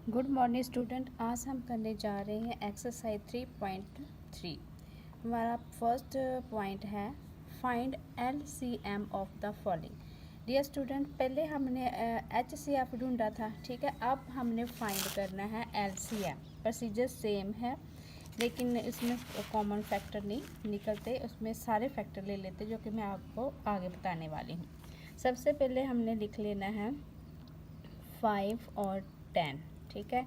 Good morning student. आज हम करने जा रहे हैं एक्सरसाइज 3.3। हमारा फर्स्ट पॉइंट है find LCM of the following. Dear student, पहले हमने HCF ढूंढा था, ठीक है। अब हमने फाइंड करना है LCM। प्रोसीजर सेम है लेकिन इसमें कॉमन फैक्टर नहीं निकलते, उसमें सारे फैक्टर ले लेते जो कि मैं आपको आगे बताने वाली हूँ। सबसे पहले हमने लिख लेना है 5 और 10, ठीक है।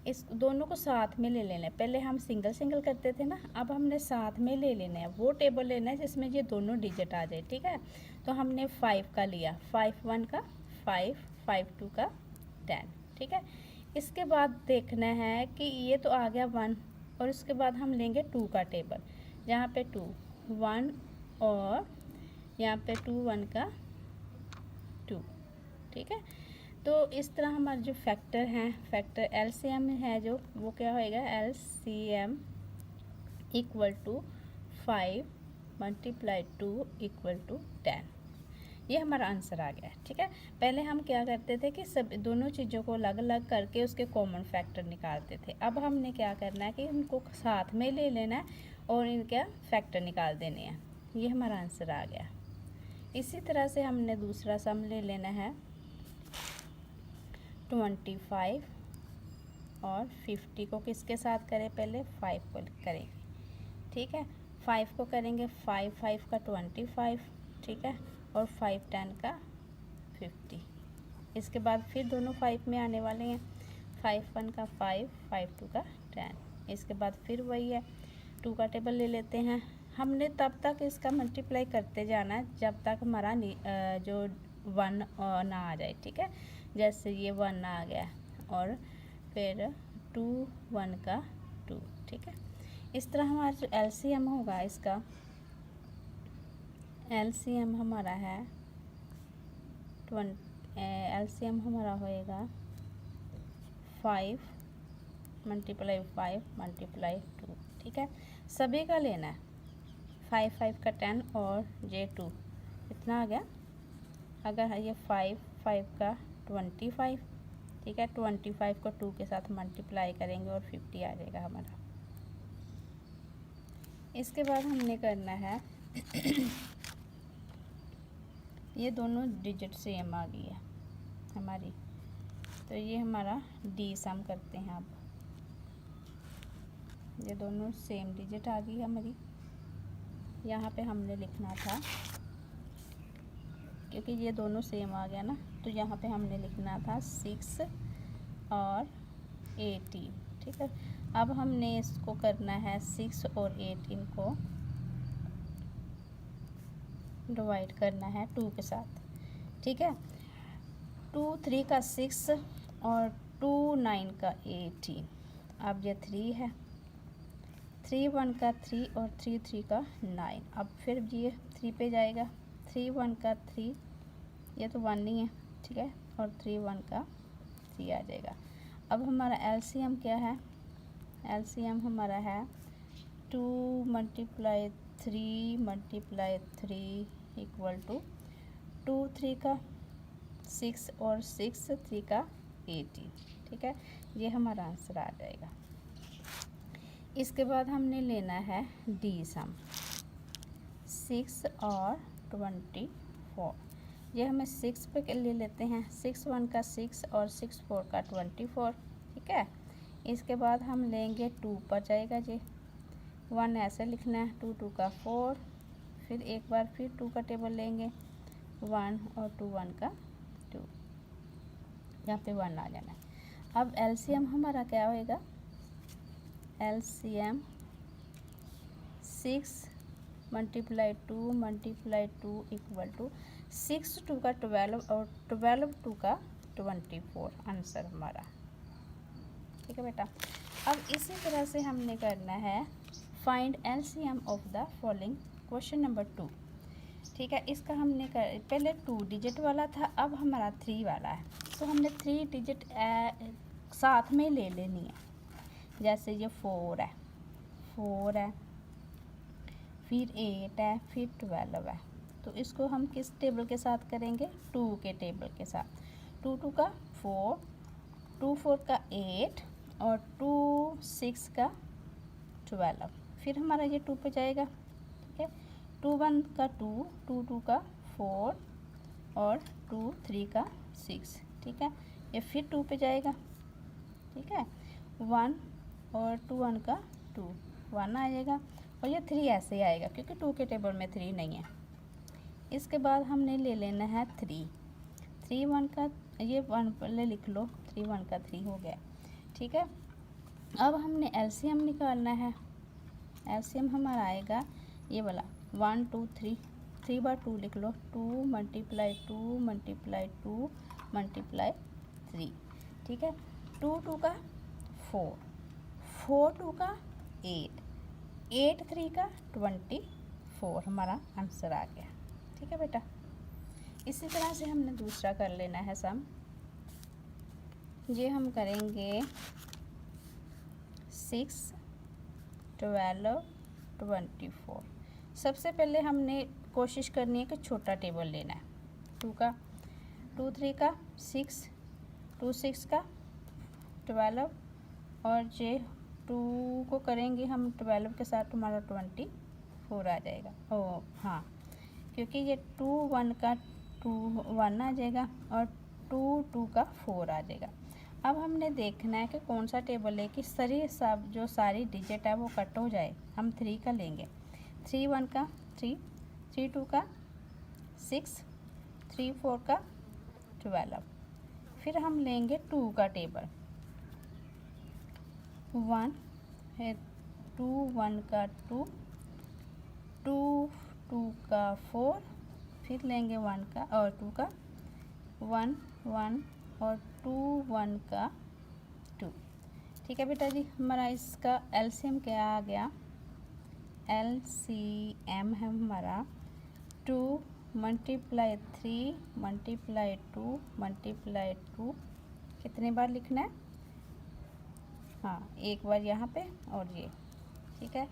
इस दोनों को साथ में ले लेना है। पहले हम सिंगल सिंगल करते थे ना, अब हमने साथ में ले लेना है। वो टेबल लेना है जिसमें ये दोनों डिजिट आ जाए, ठीक है। तो हमने 5 का लिया, 5 1 का 5, 5 2 का 10, ठीक है। इसके बाद देखना है कि ये तो आ गया 1 और इसके बाद हम लेंगे 2 का टेबल, जहाँ पे 2 1 और यहाँ पे 2 1 का 2, ठीक है। तो इस तरह हमारे जो फैक्टर हैं, फैक्टर LCM है जो, वो क्या होएगा, LCM equal to 5 multiply 2 equal to 10। ये हमारा आंसर आ गया, ठीक है। पहले हम क्या करते थे कि सब दोनों चीज़ों को अलग अलग करके उसके कॉमन फैक्टर निकालते थे। अब हमने क्या करना है कि इनको साथ में ले लेना है और इनका फैक्टर निकाल देने हैं। ये हमारा आंसर आ गया। इसी तरह से हमने दूसरा सम ले लेना है 25 और 50 को किसके साथ करें, पहले 5 को करेंगे, ठीक है। 5 को करेंगे 5 5 का 25, ठीक है, और 5 10 का 50। इसके बाद फिर दोनों 5 में आने वाले हैं, 5 1 का 5, 5 2 का 10। इसके बाद फिर वही है, 2 का टेबल ले लेते हैं। हमने तब तक इसका मल्टीप्लाई करते जाना है जब तक हमारा जो 1 ना आ जाए, ठीक है। जैसे ये 1 आ गया और फिर 2 1 का 2, ठीक है। इस तरह हमारा जो LCM होगा, इसका LCM हमारा है LCM हमारा होएगा 5 मल्टीप्लाई 5 मल्टीप्लाई 2, ठीक है। सभी का लेना है, 5 5 का 10 और ये 2 इतना आ गया। अगर ये 5 5 का 25, ठीक है, 25 को 2 के साथ मल्टीप्लाई करेंगे और 50 आ जाएगा हमारा। इसके बाद हमने करना है ये दोनों डिजिट सेम आ गई है हमारी, तो ये हमारा डी सम करते हैं। अब ये दोनों सेम डिजिट आ गई हमारी। यहाँ पे हमने लिखना था, क्योंकि ये दोनों सेम आ गया ना, तो यहाँ पे हमने लिखना था 6 और 18, ठीक है। अब हमने इसको करना है 6 और 18 को डिवाइड करना है 2 के साथ, ठीक है। 2 3 का 6 और 2 9 का 18। अब ये 3 है, 3 1 का 3 और 3 3 का 9। अब फिर ये 3 पे जाएगा, 3 1 का 3, ये तो 1 नहीं है, ठीक है, और 3 1 का 3 आ जाएगा। अब हमारा LCM क्या है, LCM हमारा है 2 मल्टीप्लाई 3 मल्टीप्लाई 3 इक्वल टू 2 3 का 6 और 6 3 का 18, ठीक है। ये हमारा आंसर आ जाएगा। इसके बाद हमने लेना है डी सम, 6 और 24। ये हमें 6 पे ले लेते हैं, 6 1 का 6 और 6 4 का 24, ठीक है। इसके बाद हम लेंगे 2 पर जाएगा जी, 1 ऐसे लिखना है, 2 2 का 4, फिर एक बार फिर 2 का टेबल लेंगे, 1 और 2 1 का 2, यहाँ पे 1 आ जाना है। अब LCM हमारा क्या होएगा, LCM 6 multiply 2 multiply 2 equal to 6 2 का 12 और 12 2 का 24, आंसर हमारा, ठीक है बेटा। अब इसी तरह से हमने करना है find LCM of the following, question number 2, ठीक है। इसका हमने पहले 2 डिजिट वाला था, अब हमारा 3 वाला है, तो हमने 3 डिजिट साथ में ले लेनी है। जैसे ये 4 है, 4 है, फिर 8 है, फिर 12 है, तो इसको हम किस टेबल के साथ करेंगे, 2 के टेबल के साथ। 2 2 का 4, 2 4 का 8 और 2 6 का 12। फिर हमारा ये 2 पे जाएगा, ठीक है। 2 1 का 2, 2 2 का 4 और 2 3 का 6, ठीक है। ये फिर 2 पे जाएगा, ठीक है। 1 और 2 1 का 2, 1 आ जाएगा और ये 3 ऐसे ही आएगा क्योंकि 2 के टेबल में 3 नहीं है। इसके बाद हमने ले लेना है 3 3 1 का, ये 1 पहले लिख लो, 3 1 का 3 हो गया, ठीक है। अब हमने एलसीएम निकालना है। एलसीएम हमारा आएगा ये वाला 1 2 3, 3 बार 2 लिख लो, 2 मल्टीप्लाई 2 मल्टीप्लाई 2 मल्टीप्लाई 3, ठीक है। 2 2 का 4, 4 2 का 8, 8 3 का 24 हमारा आंसर आ गया, ठीक है बेटा। इसी तरह से हमने दूसरा कर लेना है सम। ये हम करेंगे 6 12 24। सबसे पहले हमने कोशिश करनी है कि छोटा टेबल लेना है। 2 का 2 3 का 6, 2 6 का 12 और ये 2 को करेंगे हम 12 के साथ, हमारा 24 आ जाएगा। ओ हाँ, क्योंकि ये 2 1 का 2 1 आ जाएगा और 2 2 का 4 आ जाएगा। अब हमने देखना है कि कौन सा टेबल है कि सारी सब जो सारी डिजिट है वो कट हो जाए। हम 3 का लेंगे, 3 1 का 3, 3 2 का 6, 3 4 का 12। फिर हम लेंगे 2 का टेबल, 1 है, 2 1 का 2, 2 2 का 4, फिर लेंगे 1 का और 2 का 1 1 और 2 1 का 2, ठीक है बेटा जी। हमारा इसका एलसीएम क्या आ गया? एलसीएम है हमारा 2 मल्टीप्लाई 3 मल्टीप्लाई 2 मल्टीप्लाई 2, कितने बार लिखना है? हाँ, एक बार यहाँ पे और ये, ठीक है।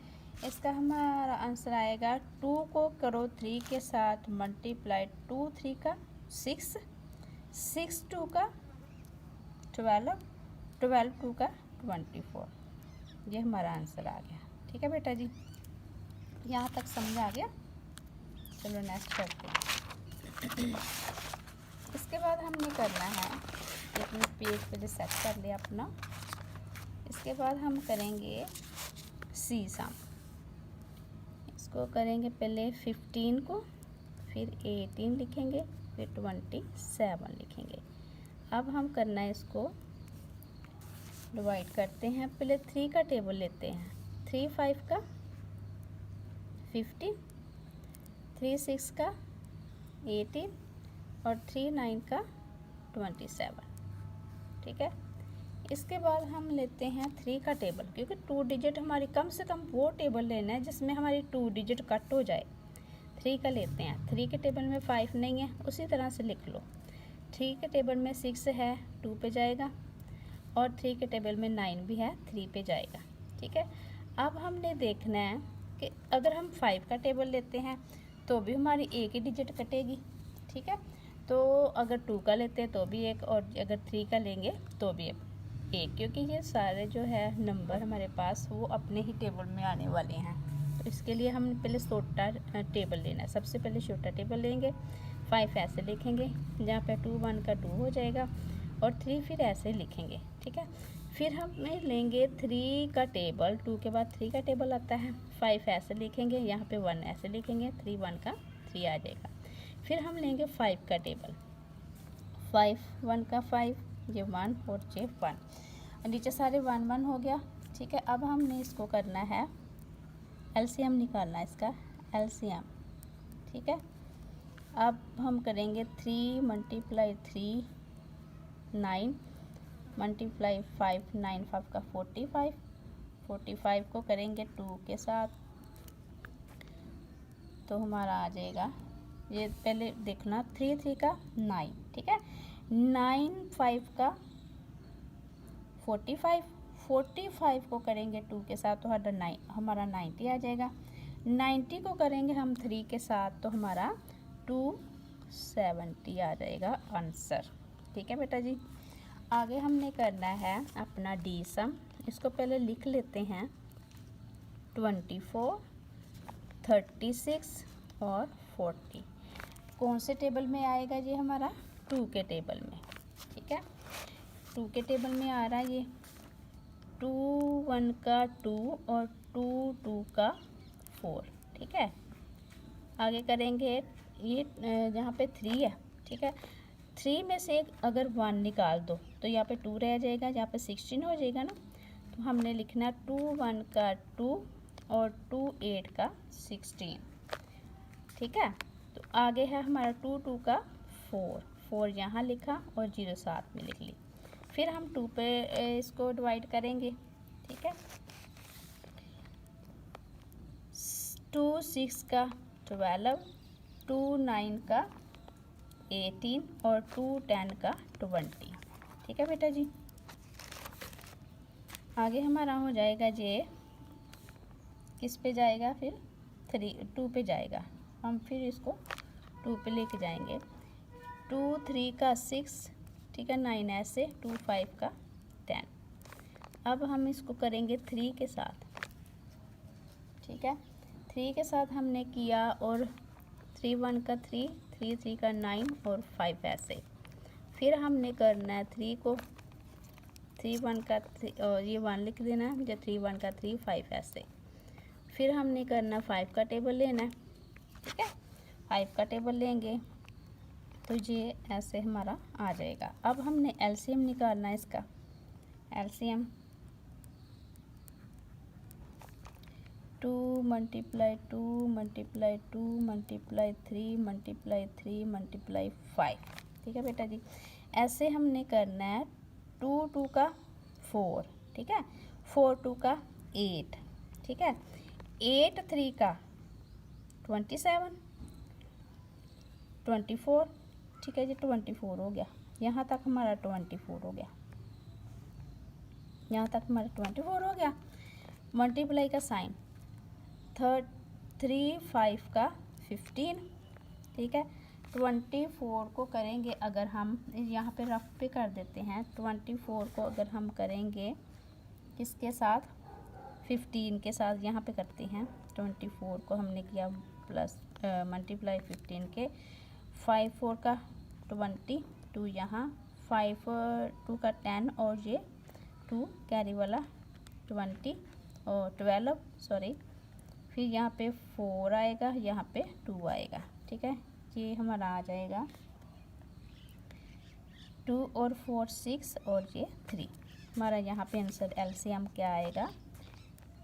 इसका हमारा आंसर आएगा 2 को करो 3 के साथ मल्टीप्लाई, 2 3 का 6, 6 2 का 12, 12 2 का 24। ये हमारा आंसर आ गया, ठीक है बेटा जी। यहाँ तक समझ आ गया? चलो नेक्स्ट करते हैं। इसके बाद हमने करना है, अपने पेज पे सेट कर लिया अपना। इसके बाद हम करेंगे सी सम। इसको करेंगे पहले 15 को, फिर 18 लिखेंगे, फिर 27 लिखेंगे। अब हम करना है इसको डिवाइड करते हैं। पहले 3 का टेबल लेते हैं, 3 5 का 15, 3 6 का 18 और 3 9 का 27, ठीक है। इसके बाद हम लेते हैं 3 का टेबल, क्योंकि 2 डिजिट हमारी, कम से कम वो टेबल लेना है जिसमें हमारी 2 डिजिट कट हो जाए। 3 का लेते हैं, 3 के टेबल में 5 नहीं है, उसी तरह से लिख लो। 3 के टेबल में 6 है, 2 पे जाएगा और 3 के टेबल में 9 भी है, 3 पे जाएगा, ठीक है। अब हमने देखना है कि अगर हम 5 का टेबल लेते हैं तो भी हमारी एक ही डिजिट कटेगी, ठीक है। तो अगर 2 का लेते हैं तो भी एक, और अगर 3 का लेंगे तो भी एक, क्योंकि ये सारे जो है नंबर हमारे पास वो अपने ही टेबल में आने वाले हैं। तो इसके लिए हम पहले छोटा टेबल लेना है। सबसे पहले छोटा टेबल लेंगे, 5 ऐसे लिखेंगे, जहाँ पे 2 1 का 2 हो जाएगा और 3 फिर ऐसे लिखेंगे, ठीक है। फिर हम लेंगे 3 का टेबल, 2 के बाद 3 का टेबल आता है, 5 ऐसे लिखेंगे, यहाँ पे 1 ऐसे लिखेंगे, 3 1 का 3 आ जाएगा। फिर हम लेंगे 5 का टेबल, 5 1 का 5, ये 1 और ये 1, नीचे सारे 1 1 हो गया, ठीक है। अब हमने इसको करना है एलसीएम निकालना है, इसका एलसीएम, ठीक है। अब हम करेंगे 3 मल्टीप्लाई 3 9 मल्टीप्लाई 5, 9 5 का 45, 45 को करेंगे 2 के साथ तो हमारा आ जाएगा, ये पहले देखना, 3 3 का 9, ठीक है। 9 5 का 45, 45 को करेंगे 2 के साथ तो हमारा 90 आ जाएगा। 90 को करेंगे हम 3 के साथ तो हमारा 270 आ जाएगा आंसर, ठीक है बेटा जी। आगे हमने करना है अपना डी सम। इसको पहले लिख लेते हैं। 24, 36 और 40 कौन से टेबल में आएगा? ये हमारा 2 के टेबल में। ठीक है, 2 के टेबल में आ रहा है ये। 2 1 का 2 और 2 2 का 4। ठीक है, आगे करेंगे ये जहाँ पे 3 है। ठीक है, 3 में से अगर 1 निकाल दो तो यहाँ पे 2 रह जाएगा, यहाँ पे 16 हो जाएगा ना। तो हमने लिखना 2 1 का 2 और 2 8 का 16। ठीक है, तो आगे है हमारा 2 2 का 4 यहाँ लिखा और 0 साथ में लिख ली। फिर हम 2 पे इसको डिवाइड करेंगे। ठीक है, 2 6 का 12, 2 9 का 18 और 2 10 का 20। ठीक है बेटा जी, आगे हमारा हो जाएगा ये किस पे जाएगा? फिर 2 पे जाएगा। हम फिर इसको 2 पे लेके जाएंगे। 2 3 का 6, ठीक है, 9 ऐसे, 2 5 का 10। अब हम इसको करेंगे 3 के साथ। ठीक है, 3 के साथ हमने किया और 3 1 का 3, 3 3 का 9 और 5 ऐसे। फिर हमने करना है 3 को, 3 1 का 3 और ये 1 लिख देना है, जब 3 1 का 3 5 ऐसे। फिर हमने करना 5 का टेबल लेना है। ठीक है, 5 का टेबल लेंगे तो ये ऐसे हमारा आ जाएगा। अब हमने एलसीएम निकालना है इसका। एलसीएम 2 × 2 × 2 × 3 × 3 × 5। ठीक है बेटा जी, ऐसे हमने करना है। 2 2 का 4, ठीक है, 4 2 का 8, ठीक है, 8 3 का 27, 24। ठीक है जी, 24 हो गया। यहाँ तक हमारा 24 हो गया, यहाँ तक हमारा 24 हो गया। मल्टीप्लाई का साइन 3 5 का 15। ठीक है, 24 को करेंगे अगर हम यहाँ पे रफ पे कर देते हैं। 24 को अगर हम करेंगे किसके साथ? 15 के साथ यहाँ पे करते हैं। 24 को हमने किया प्लस मल्टीप्लाई 15 के। 5 4 का 20, 2 यहाँ, 5 2 का 10 और ये 2 कैरी वाला 20 और 12 सॉरी। फिर यहाँ पे 4 आएगा, यहाँ पे 2 आएगा। ठीक है, ये हमारा आ जाएगा 2 और 4 6 और ये 3। हमारा यहाँ पे आंसर एलसीएम क्या आएगा?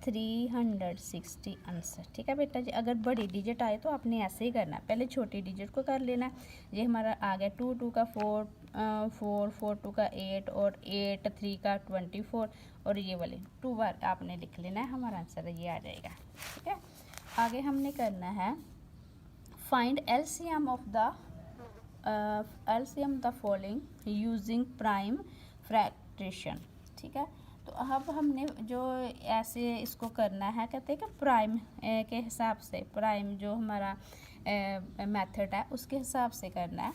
360 आंसर। ठीक है बेटा जी, अगर बड़ी डिजिट आए तो आपने ऐसे ही करना है, पहले छोटी डिजिट को कर लेना। ये हमारा आ गया 2 2 का 4 4 4 2 का 8 और 8 3 का 24 और ये वाले 2 बार आपने लिख लेना है, हमारा आंसर ये आ जाएगा। ठीक है, आगे हमने करना है find LCM of the following using prime fraction. ठीक है, तो अब हमने जो ऐसे इसको करना है, कहते हैं कि प्राइम के हिसाब से, प्राइम जो हमारा मेथड है उसके हिसाब से करना है।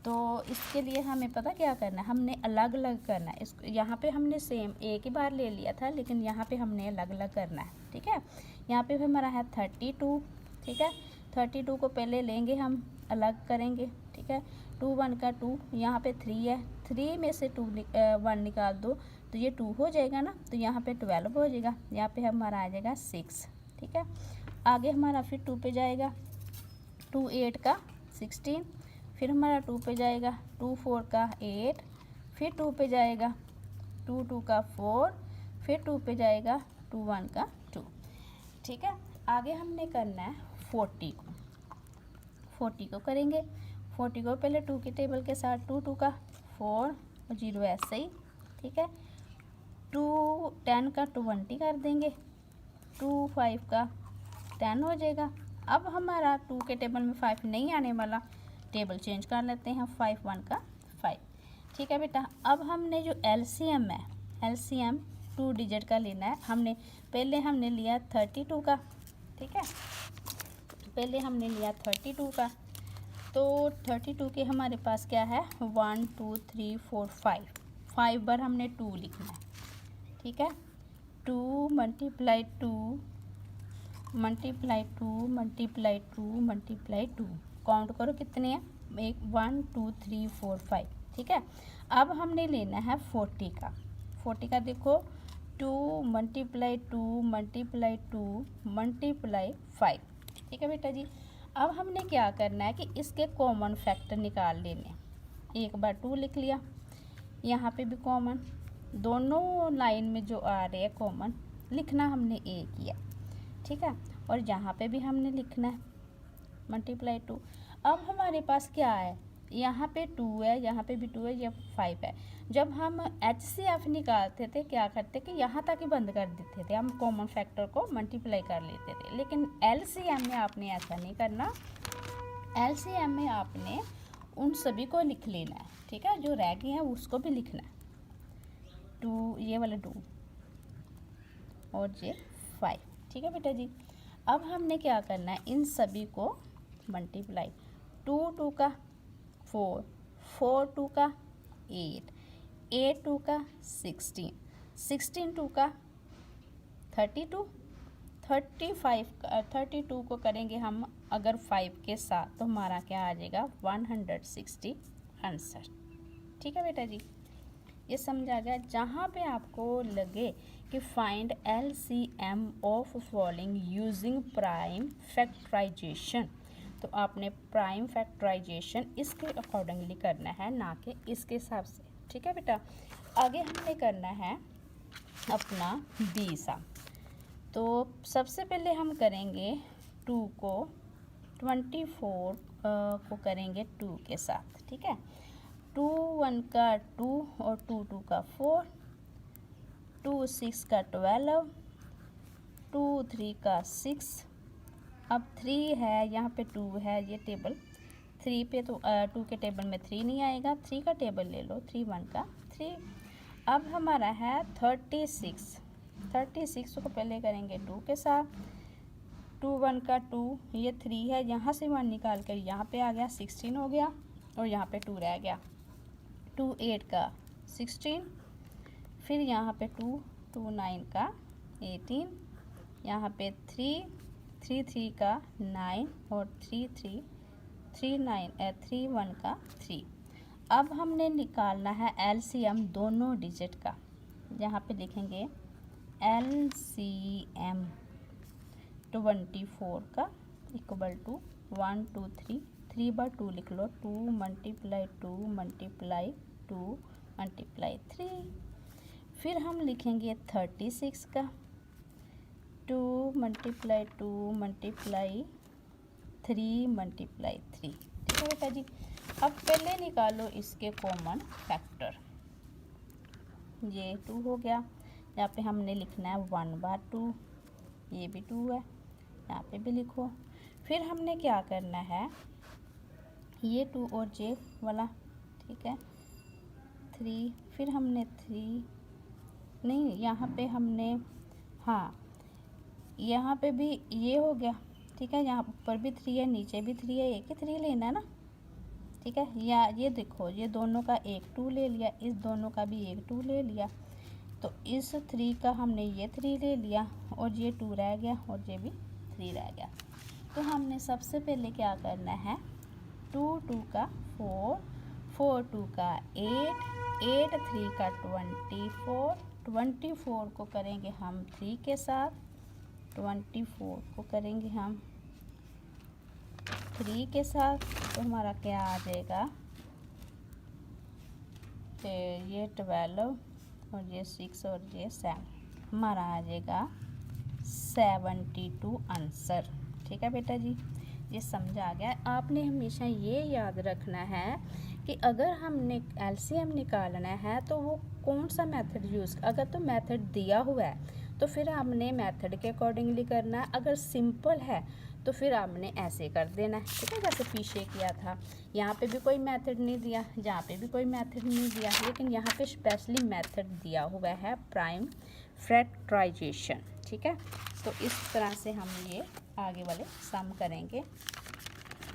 तो इसके लिए हमें पता क्या करना है, हमने अलग अलग करना है। इसको यहाँ पे हमने सेम एक ही बार ले लिया था, लेकिन यहाँ पे हमने अलग अलग करना है। ठीक है, यहाँ पे हमारा है 32। ठीक है, 32 को पहले लेंगे हम, अलग करेंगे। ठीक है, 2 1 का 2, यहाँ पे 3 है, 3 में से 1 निकाल दो तो ये 2 हो जाएगा ना, तो यहाँ पे 12 हो जाएगा, यहाँ पे हमारा आ जाएगा 6। ठीक है, आगे हमारा फिर 2 पे जाएगा, 2 8 का 16। फिर हमारा 2 पे जाएगा, 2 4 का 8। फिर 2 पे जाएगा, 2 2 का 4। फिर 2 पे जाएगा, 2 1 का 2। ठीक है, आगे हमने करना है 40 को। 40 को करेंगे, 40 को पहले 2 के टेबल के साथ, 2 2 का 4 और 0 ऐसे ही। ठीक है, 2 10 का 20 कर देंगे, 2 5 का 10 हो जाएगा। अब हमारा 2 के टेबल में 5 नहीं आने वाला, टेबल चेंज कर लेते हैं, 5 1 का 5। ठीक है बेटा, अब हमने जो एलसीएम है, एलसीएम 2 डिजिट का लेना है। पहले हमने लिया 32 का। ठीक है, पहले हमने लिया 32 का, तो 32 के हमारे पास क्या है, 1 2 3 4 5 5 बार हमने 2 लिखना है, ठीक है। 2 multiply 2 multiply 2 multiply 2 multiply 2, count करो कितने हैं, 1 2 3 4 5, ठीक है। अब हमने लेना है 40 का। 40 का देखो 2 मल्टीप्लाई 2 मल्टीप्लाई 2 मल्टीप्लाई 5, ठीक है बेटा जी। अब हमने क्या करना है कि इसके कॉमन फैक्टर निकाल लेने हैं। एक बार 2 लिख लिया, यहाँ पे भी कॉमन, दोनों लाइन में जो आ रहे हैं कॉमन लिखना हमने एक किया, ठीक है। और यहाँ पे भी हमने लिखना है मल्टीप्लाई 2। अब हमारे पास क्या है, यहाँ पे 2 है, यहाँ पे भी 2 है, ये 5 है। जब हम HCF निकालते थे क्या करते कि यहाँ तक ही बंद कर देते थे, हम कॉमन फैक्टर को मल्टीप्लाई कर लेते थे। लेकिन LCM में आपने ऐसा नहीं करना, LCM में आपने उन सभी को लिख लेना है, ठीक है, जो रह गए हैं उसको भी लिखना है। 2 ये वाला 2 और ये 5, ठीक है बेटा जी। अब हमने क्या करना है, इन सभी को मल्टीप्लाई, 2 2 का 4, 4 2 का 8, 8 2 का 16, 16 2 का 32, 35 32 को करेंगे हम अगर 5 के साथ तो हमारा क्या आ जाएगा 160 आंसर, ठीक है बेटा जी। ये समझ आ गया। जहाँ पे आपको लगे कि find LCM of following using prime factorisation, तो आपने प्राइम फैक्टराइजेशन इसके अकॉर्डिंगली करना है, ना कि इसके हिसाब से, ठीक है बेटा। आगे हमने करना है अपना B सम। तो सबसे पहले हम करेंगे 2 को 24 को करेंगे 2 के साथ, ठीक है। 2 1 का 2 और 2 2 का 4, 2 6 का 12, 2 3 का 6। अब 3 है, यहाँ पे 2 है, ये टेबल 3 पे तो 2 के टेबल में 3 नहीं आएगा, 3 का टेबल ले लो, 3 1 का 3। अब हमारा है 36, 36 को पहले करेंगे 2 के साथ, 2 1 का 2, ये 3 है, यहाँ से 1 निकाल कर यहाँ पे आ गया, 16 हो गया, और यहाँ पे 2 रह गया। 2 8 का 16, फिर यहाँ पे 2 2 9 का 18, यहाँ पे 3 3 3 का 9 और 3 3 3 9 3 1 का 3। अब हमने निकालना है LCM दोनों डिजिट का। यहाँ पे लिखेंगे LCM 24 का इक्वल टू 1 2 3, 3 बार 2 लिख लो, 2 मल्टीप्लाई 2 मल्टीप्लाई 2 मल्टीप्लाई 3। फिर हम लिखेंगे 36 का 2 मल्टीप्लाई 2 मल्टीप्लाई 3 मल्टीप्लाई 3, ठीक है बेटा जी। अब पहले निकालो इसके कॉमन फैक्टर, ये 2 हो गया, यहाँ पे हमने लिखना है 1 बार 2, ये भी 2 है, यहाँ पे भी लिखो। फिर हमने क्या करना है, ये 2 और जे वाला, ठीक है, 3, फिर हमने 3 नहीं, यहाँ पे हमने, हाँ यहाँ पे भी ये हो गया, ठीक है, यहाँ ऊपर भी 3 है, नीचे भी 3 है, एक ही 3 लेना है ना, ठीक है। या ये देखो, ये दोनों का एक 2 ले लिया, इस दोनों का भी एक 2 ले लिया, तो इस 3 का हमने ये 3 ले लिया, और ये 2 रह गया, और ये भी 3 रह गया। तो हमने सबसे पहले क्या करना है, 2 2 का 4, 4 2 का 8, 8 3 का 24, 24 को करेंगे हम 3 के साथ, 24 को करेंगे हम 3 के साथ, तो हमारा क्या आ जाएगा, तो ये 12 और ये 6 और ये 7, हमारा आ जाएगा 72 आंसर, ठीक है बेटा जी। ये समझ आ गया। आपने हमेशा ये याद रखना है कि अगर हमने LCM निकालना है तो वो कौन सा मेथड यूज़, अगर तो मेथड दिया हुआ है तो फिर हमने मेथड के अकॉर्डिंगली करना है, अगर सिंपल है तो फिर आपने ऐसे कर देना है, ठीक है, जैसे पीछे किया था। यहाँ पे भी कोई मेथड नहीं दिया, यहाँ पे भी कोई मेथड नहीं दिया, लेकिन यहाँ पे स्पेशली मेथड दिया हुआ है प्राइम फैक्टराइजेशन, ठीक है। तो इस तरह से हम ये आगे वाले सम करेंगे।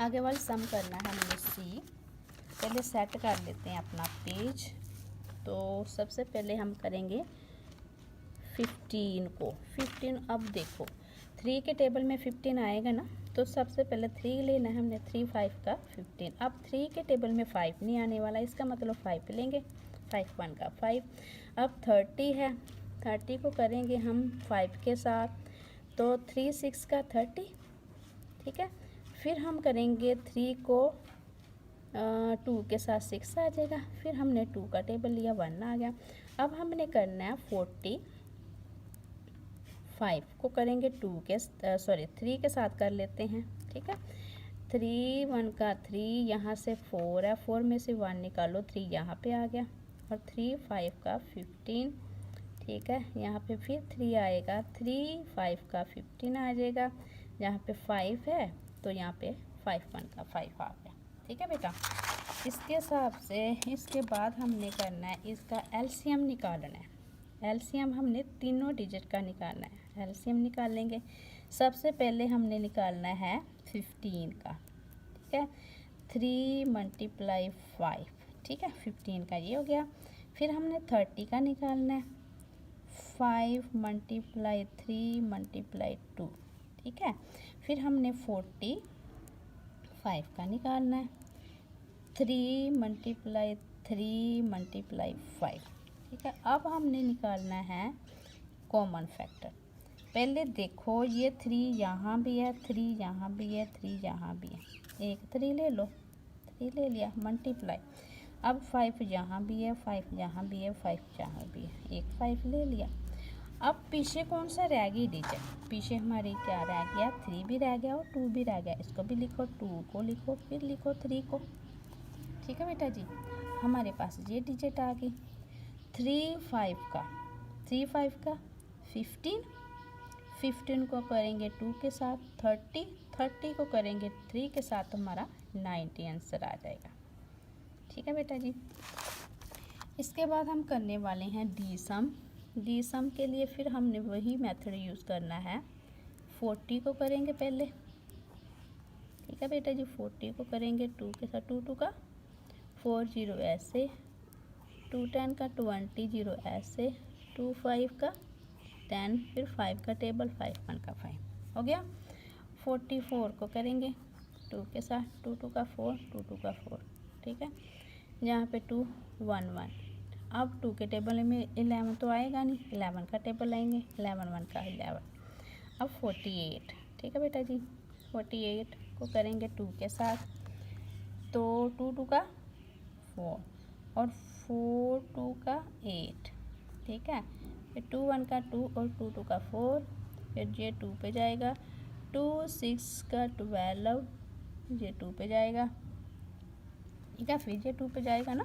आगे वाले सम करना है हमने C, पहले सेट कर लेते हैं अपना पेज, तो सबसे पहले हम करेंगे 15 को। 15 अब देखो 3 के टेबल में 15 आएगा ना, तो सबसे पहले 3 लेना है हमने। 3 5 का 15। अब 3 के टेबल में 5 नहीं आने वाला, इसका मतलब 5 लेंगे। 5 1 का 5। अब 30 है, 30 को करेंगे हम 5 के साथ, तो 3 6 का 30, ठीक है। फिर हम करेंगे 3 को 2 के साथ 6 आ जाएगा। फिर हमने 2 का टेबल लिया, 1 आ गया। अब हमने करना है 45 को करेंगे 3 के साथ कर लेते हैं, ठीक है। 3 1 का 3, यहाँ से 4 है, 4 में से 1 निकालो, 3 यहाँ पे आ गया। और 3 5 का 15, ठीक है। यहाँ पे फिर 3 आएगा, 3 5 का 15 आ जाएगा। यहाँ पे 5 है तो यहाँ पे 5 1 का 5 आ गया, ठीक है बेटा। इसके हिसाब से इसके बाद हमने करना है इसका एलसीएम निकालना है। एलसीएम हमने तीनों डिजिट का निकालना है। एलसीएम निकालेंगे। सबसे पहले हमने निकालना है 15 का, ठीक है। 3 × 5, ठीक है। 15 का ये हो गया। फिर हमने 30 का निकालना है। 5 × 3 × 2, ठीक है। फिर हमने 45 का निकालना है। 3 × 3 × 5, ठीक है। अब हमने निकालना है कॉमन फैक्टर। पहले देखो ये 3 यहाँ भी है, 3 यहाँ भी है, 3 यहाँ भी है, एक 3 ले लो, 3 ले लिया, मल्टीप्लाई। अब 5 यहाँ भी है, 5 यहाँ भी है, 5 यहाँ भी है, एक 5 ले लिया। अब पीछे कौन सा रह गई डिजिट? पीछे हमारी क्या रह गया? 3 भी रह गया और 2 भी रह गया। इसको भी लिखो, 2 को लिखो, फिर लिखो 3 को, ठीक है बेटा जी। हमारे पास ये डिजिट आ गई। 3 5 का 15, 15 को करेंगे 2 के साथ 30, 30 को करेंगे 3 के साथ, तो हमारा 90 आंसर आ जाएगा, ठीक है बेटा जी। इसके बाद हम करने वाले हैं डी सम। डी सम के लिए फिर हमने वही मेथड यूज़ करना है। 40 को करेंगे पहले, ठीक है बेटा जी। 40 को करेंगे 2 के साथ, 2 2 का 4 0 ऐसे, 2 10 का 20 0 ऐसे, 2 5 का 10, फिर 5 का टेबल, 5 1 का 5 हो गया। 44 को करेंगे 2 के साथ, 2 2 का 4, 2 2 का 4, ठीक है। यहाँ पे 2 1 1। अब 2 के टेबल में 11 तो आएगा नहीं, 11 का टेबल लाएंगे, 11 1 का 11। अब 48, ठीक है बेटा जी। 48 को करेंगे 2 के साथ, तो 2 2 का 4 और 4 2 का 8, ठीक है। फिर 2 1 का 2 और 2 2 का 4, फिर ये 2 पे जाएगा, 2 6 का 12, ये 2 पे जाएगा, ठीक है। फिर ये 2 पे जाएगा ना,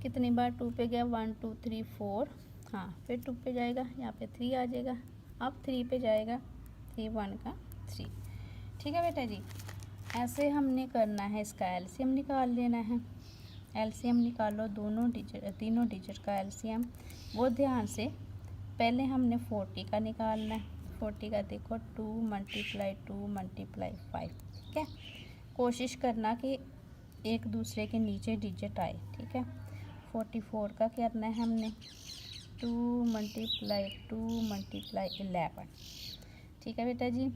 कितनी बार 2 पे गया? 1 2 3 4, हाँ। फिर 2 पे जाएगा, यहाँ पे 3 आ जाएगा। अब 3 पे जाएगा, 3 1 का 3, ठीक है बेटा जी। ऐसे हमने करना है, इसका एलसीएम निकाल लेना है। एलसीएम निकालो, तीनों डिजिट का एलसीएम। वो ध्यान से, पहले हमने 40 का निकालना है। 40 का देखो 2 × 2 × 5, ठीक है। कोशिश करना कि एक दूसरे के नीचे डिजिट आए, ठीक है। 44 का करना है हमने 2 × 2 × 11, ठीक है बेटा जी।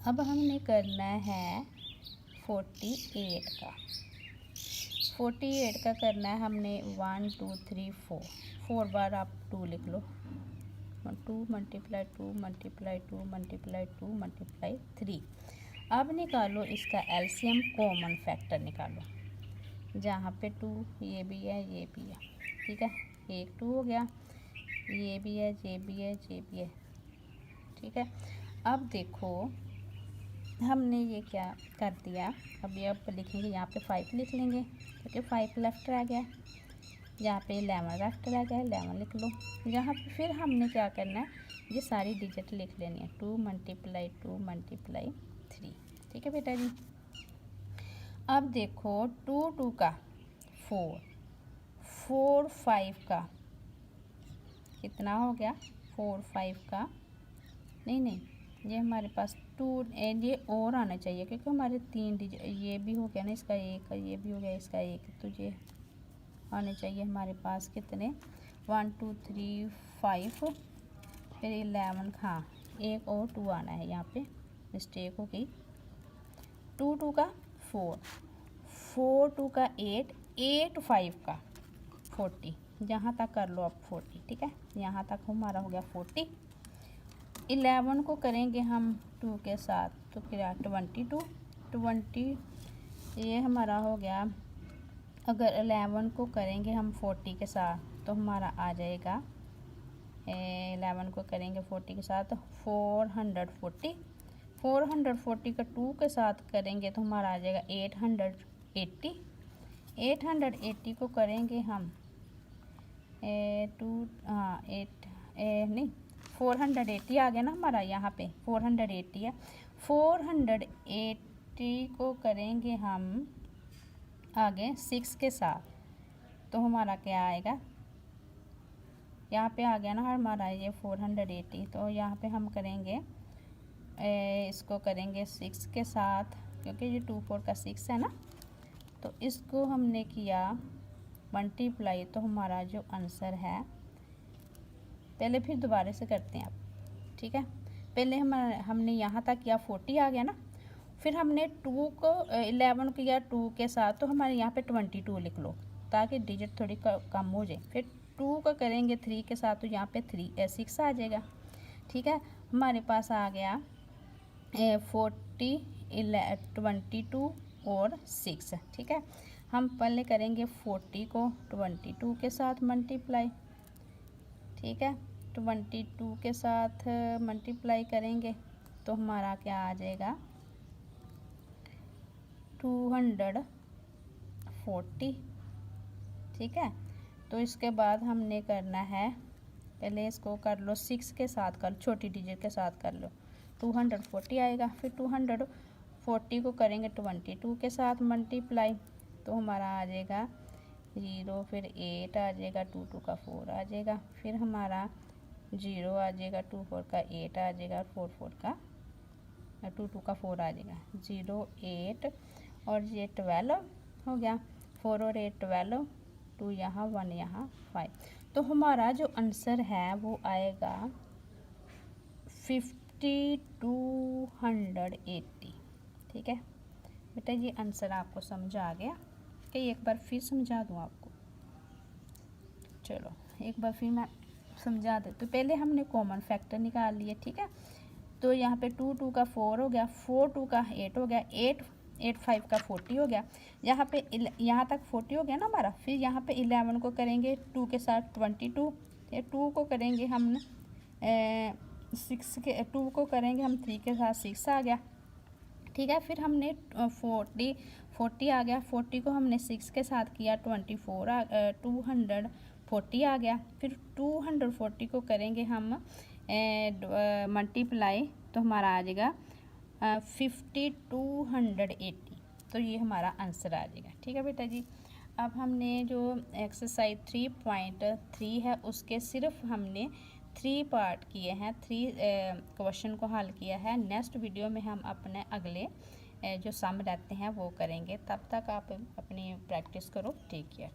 अब हमने करना है 48 का। 48 का करना है हमने 1 2 3 4, 4 बार आप 2 लिख लो। 2 × 2 × 2 × 2 × 3। अब निकालो इसका एलसीएम, कॉमन फैक्टर निकालो। जहाँ पे 2 ये भी है, ये भी है, ठीक है। एक 2 हो गया, ये भी है, ये भी है, ये भी है, ठीक है। अब देखो हमने ये क्या कर दिया। अब ये आप लिखेंगे, यहाँ पे 5 लिख लेंगे क्योंकि 5 लेफ्ट रह गया। यहाँ पे 11 लेफ्ट रह गया, 11 लिख लो। यहाँ पे फिर हमने क्या करना है, ये सारी डिजिट लिख लेनी है। 2 × 2 × 3, ठीक है बेटा जी। अब देखो 2 2 का 4, 4 5 का कितना हो गया? 4 5 का नहीं, ये हमारे पास 2, ये और आना चाहिए क्योंकि हमारे 3 डिजिट, ये भी हो गया ना, इसका 1, ये भी हो गया इसका 1, तो ये आने चाहिए हमारे पास कितने 1 2 3 5 फिर 11, हाँ एक और 2 आना है, यहाँ पे मिस्टेक हो गई। 2 2 का 4, 4 2 का 8, 8 5 का 40, यहाँ तक कर लो आप 40, ठीक है, यहाँ तक हमारा हो गया 40। 11 को करेंगे हम 2 के साथ तो क्या 22, 20 ये हमारा हो गया। अगर 11 को करेंगे हम 40 के साथ तो हमारा आ जाएगा 11 को करेंगे 40 के साथ 440, 440 का 2 के साथ करेंगे तो हमारा आ जाएगा 880, 880 को करेंगे हम 480 आ गया ना हमारा, यहाँ पे 480 है। 480 को करेंगे हम आगे 6 के साथ तो हमारा क्या आएगा, यहाँ पे आ गया ना हमारा ये 480, तो यहाँ पे हम करेंगे इसको करेंगे 6 के साथ, क्योंकि ये 2 4 का 6 है ना, तो इसको हमने किया मल्टीप्लाई, तो हमारा जो आंसर है, पहले फिर दोबारा से करते हैं आप, ठीक है। पहले हमने यहाँ तक किया 40 आ गया ना, फिर हमने 2 को 11 किया 2 के साथ, तो हमारे यहाँ पे 22 लिख लो ताकि डिजिट थोड़ी कम हो जाए। फिर 2 को करेंगे 3 के साथ तो यहाँ पे 6 आ जाएगा, ठीक है। हमारे पास आ गया 40 22 और 6, ठीक है। हम पहले करेंगे 40 को 22 के साथ मल्टीप्लाई, ठीक है, 22 के साथ मल्टीप्लाई करेंगे तो हमारा क्या आ जाएगा 240, ठीक है। तो इसके बाद हमने करना है, पहले इसको कर लो 6 के साथ कर, छोटी डिजिट के साथ कर लो, 240 आएगा। फिर 240 को करेंगे 22 के साथ मल्टीप्लाई तो हमारा आ जाएगा 0, फिर 8 आ जाएगा, 2 2 का 4 आ जाएगा, फिर हमारा 0 आ जाएगा, 2 4 का 8 आ जाएगा, 4 4 का 2 2 का 4 आ जाएगा, 0 8 और ये 12 हो गया, 4 और 8 12, 2 यहाँ 1 यहाँ 5, तो हमारा जो आंसर है वो आएगा 5280, ठीक है बेटा। ये आंसर आपको समझ आ गया कि एक बार फिर समझा दूँ आपको, चलो एक बार फिर मैं समझा दूँ। तो पहले हमने कॉमन फैक्टर निकाल लिए, ठीक है, तो यहाँ पे 2 2 का 4 हो गया, 4 2 का 8 हो गया, 8 5 का 40 हो गया, यहाँ पे यहाँ तक 40 हो गया ना हमारा। फिर यहाँ पे 11 को करेंगे 2 के साथ 22, 2 को करेंगे हम 6 के 2 को करेंगे हम 3 के साथ 6 आ गया, ठीक है। फिर हमने 40 आ गया, 40 को हमने 6 के साथ किया 240 आ गया। फिर 240 को करेंगे हम मल्टीप्लाई तो हमारा आ जाएगा 5280, तो ये हमारा आंसर आ जाएगा, ठीक है बेटा जी। अब हमने जो एक्सरसाइज 3.3 है उसके सिर्फ हमने 3 पार्ट किए हैं, 3 क्वेश्चन को हल किया है। नेक्स्ट वीडियो में हम अपने अगले जो सम रहते हैं वो करेंगे, तब तक आप अपनी प्रैक्टिस करो, ठीक है।